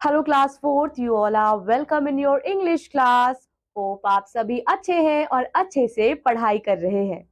Hello class fourth, you all are welcome in your English class. Hope आप सभी अच्छे हैं और अच्छे से पढ़ाई कर रहे हैं।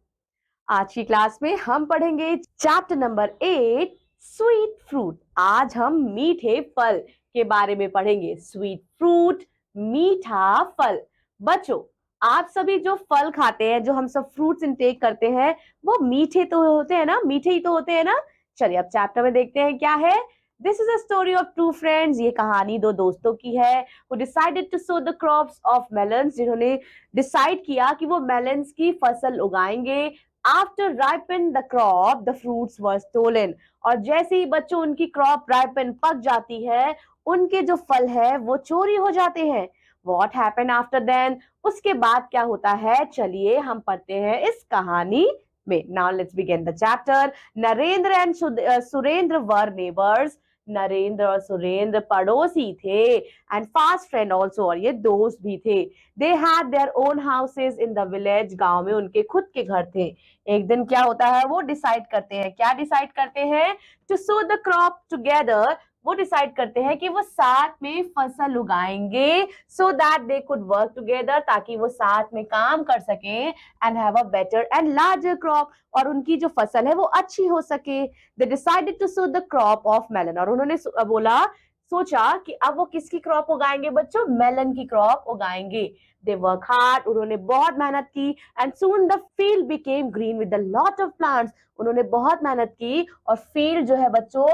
आज की क्लास में हम पढ़ेंगे चैप्टर नंबर 8, स्वीट फ्रूट। आज हम मीठे फल के बारे में पढ़ेंगे। स्वीट फ्रूट, मीठा फल। बच्चों, आप सभी जो फल खाते हैं, जो हम सब फ्रूट्स इंटेक करते हैं, वो मीठे तो होते हैं ना? मीठे ही तो होते हैं ना? चलिए अब चैप्टर में देखते हैं क्या है। This is a story of two friends. ये कहानी दो दोस्तों की है। who decided to sow the crops of melons, जिन्होंने डिसाइड किया कि वो मेलन्स की फसल उगाएंगे। After ripen the crop the fruits were stolen. और जैसे ही बच्चों उनकी क्रॉप राइपन पक जाती है, उनके जो फल है वो चोरी हो जाते हैं। वॉट हैपन आफ्टर देन, उसके बाद क्या होता है, चलिए हम पढ़ते हैं इस कहानी में। Now let's begin the chapter. Narendra and Surendra were neighbours. Narendra और सुरेंद्र पड़ोसी थे, एंड फास्ट फ्रेंड ऑल्सो, और ये दोस्त भी थे। They had their own houses in the village. गांव में उनके खुद के घर थे। एक दिन क्या होता है, वो डिसाइड करते हैं, क्या डिसाइड करते हैं, to sow the crop together. वो डिसाइड करते हैं कि वो साथ में फसल उगाएंगे, so that they could work together, ताकि वो साथ में काम कर सके, and have a better and larger crop, और उनकी जो फसल है वो अच्छी हो सके। They decided to sow the crop of melon, और उन्होंने बोला, सोचा कि अब वो किसकी क्रॉप उगाएंगे बच्चों, मेलन की क्रॉप उगाएंगे। दे वर्क हार्ड, उन्होंने बहुत मेहनत की, and soon the field became green with a lot of plants. उन्होंने बहुत मेहनत की और फील्ड जो है बच्चों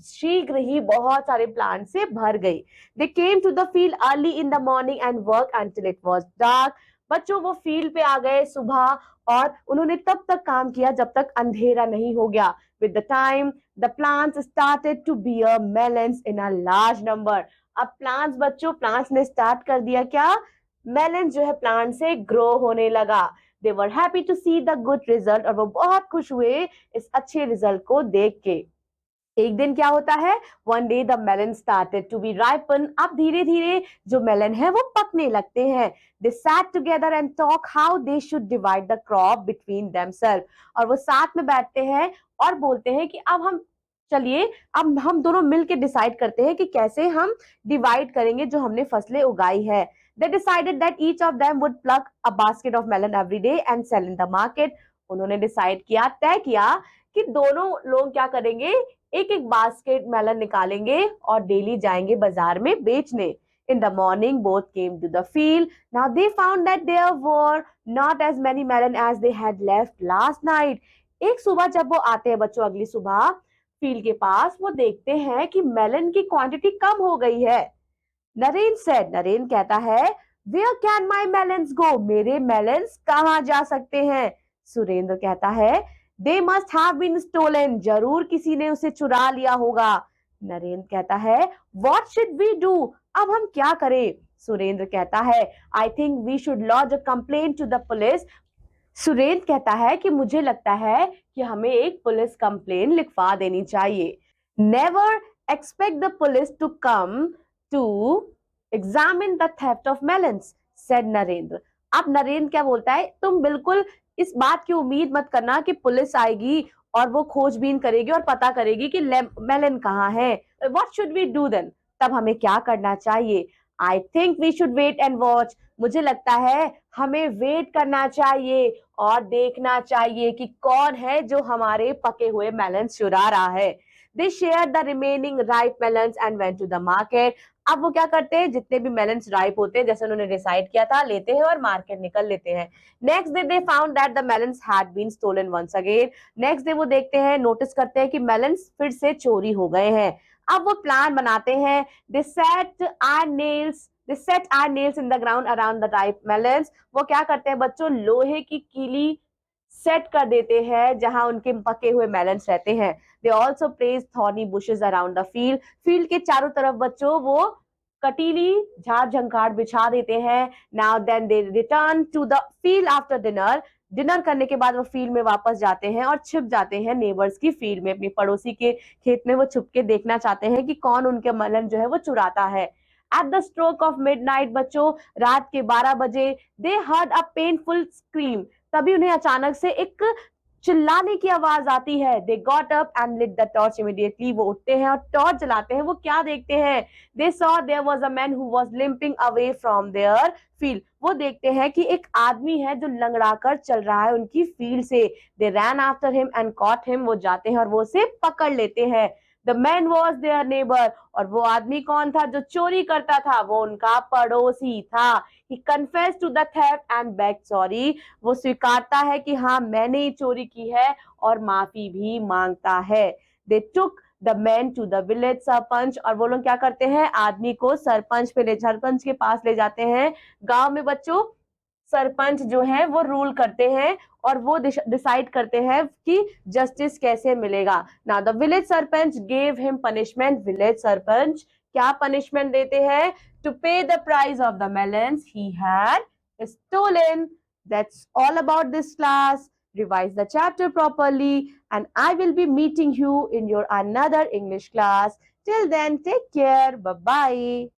शीघ्र ही बहुत सारे प्लांट से भर गई। They came to the field early in the morning and work until it was dark. बच्चों वो फील्ड पे आ गए सुबह, और उन्होंने तब तक काम किया जब तक अंधेरा नहीं हो गया। With the time the plants started to bear melons in a large number. अब प्लांट्स बच्चों, प्लांट्स ने स्टार्ट कर दिया क्या, मेलन जो है प्लांट से ग्रो होने लगा। They were happy to see the good result, और वो बहुत खुश हुए इस अच्छे रिजल्ट को देख के। एक दिन क्या होता है, one day the melon started to be ripen. अब धीरे धीरे जो मेलन है वो पकने लगते हैं। They sat together and talk how they should divide the crop between themselves. और वो साथ में बैठते हैं और बोलते हैं कि अब हम, चलिए अब हम दोनों मिलके डिसाइड करते हैं कि कैसे हम डिवाइड करेंगे जो हमने फसलें उगाई है। They decided that each of them would pluck a basket of melon every day and sell in the market. उन्होंने डिसाइड किया, तय किया कि दोनों लोग क्या करेंगे, एक एक बास्केट मेलन निकालेंगे और डेली जाएंगे बाजार में बेचने। In the morning, both came to the field. Now they found that there were not as many melon as they had left last night. एक सुबह जब वो आते हैं बच्चों, अगली सुबह फील्ड के पास, वो देखते हैं कि मेलन की क्वांटिटी कम हो गई है। नरेन सेड, नरेन कहता है, where can my melons go, मेरे मेलन्स कहाँ जा सकते हैं। सुरेंद्र कहता है, they must have been stolen, जरूर किसी ने उसे चुरा लिया होगा। नरेंद्र कहता है, व्हाट शुड वी डू, अब हम क्या करें। सुरेंद्र कहता है, I think we should launch a complaint to the police. Surendra कहता है कि मुझे लगता है कि हमें एक पुलिस कंप्लेन लिखवा देनी चाहिए। Never expect the police to come to examine the theft of melons, said Narendra. अब नरेंद्र क्या बोलता है, तुम बिल्कुल इस बात की उम्मीद मत करना कि पुलिस आएगी और वो खोजबीन करेगी और पता करेगी कि मेलन कहाँ है। What should we do then, तब हमें क्या करना चाहिए। I think we should wait and watch, मुझे लगता है हमें वेट करना चाहिए और देखना चाहिए कि कौन है जो हमारे पके हुए मेलन्स चुरा रहा है। They share the remaining ripe melons and went to the market. अब वो क्या करते हैं, जितने भी मेलन्स राइप होते हैं जैसे उन्होंने डिसाइड किया था, लेते हैं और मार्केट निकल लेते हैं। Next day they found that the melons had been stolen once again. Next day वो देखते हैं, नोटिस करते हैं कि मेलन्स फिर से चोरी हो गए हैं। अब वो प्लान बनाते हैं। They set iron nails in the ground around the ripe melons. वो क्या करते हैं बच्चों, लोहे की कीली सेट कर देते हैं जहां उनके पके हुए मेलन्स रहते हैं। They also place thorny bushes around the field. Field के चारों तरफ बच्चों वो कटीली झाड़ झंकाड़ बिछा देते हैं। Now then they return to the field after dinner. Dinner करने के बाद वो फील्ड में वापस जाते हैं और छिप जाते हैं नेबर्स की फील्ड में, अपनी पड़ोसी के खेत में वो छुप के देखना चाहते हैं कि कौन उनके मेलन जो है वो चुराता है। At the stroke of midnight बच्चों, रात के 12 बजे, दे हर्ड अ पेनफुल स्क्रीम। तभी उन्हें अचानक से एक चिल्लाने की आवाज आती है। They got up and lit the torch immediately. वो उठते हैं और टॉर्च जलाते हैं। वो क्या देखते हैं? They saw there was a man who was limping away from their field. वो देखते हैं कि एक आदमी है जो लंगड़ाकर चल रहा है उनकी फील्ड से। They ran after him and caught him. वो जाते हैं और वो उसे पकड़ लेते हैं। The man was their neighbour. और वो आदमी कौन था जो चोरी करता था? वो उनका पड़ोसी था। He confessed to the theft and begged sorry. वो स्वीकारता है कि हाँ मैंने ही चोरी की है और माफी भी मांगता है। They took the man to the village sarpanch. और वो लोग क्या करते हैं? आदमी को सरपंच के पास ले जाते हैं। गांव में बच्चों सरपंच जो है वो रूल करते हैं और वो डिसाइड करते हैं कि जस्टिस कैसे मिलेगा। Now the village sarpanch gave him punishment. Village sarpanch क्या पनिशमेंट देते हैं? To pay the price of the melons he had stolen. That's all about this class. Revise the chapter properly and I will be meeting you in your another English class. Till then, take care. Bye bye.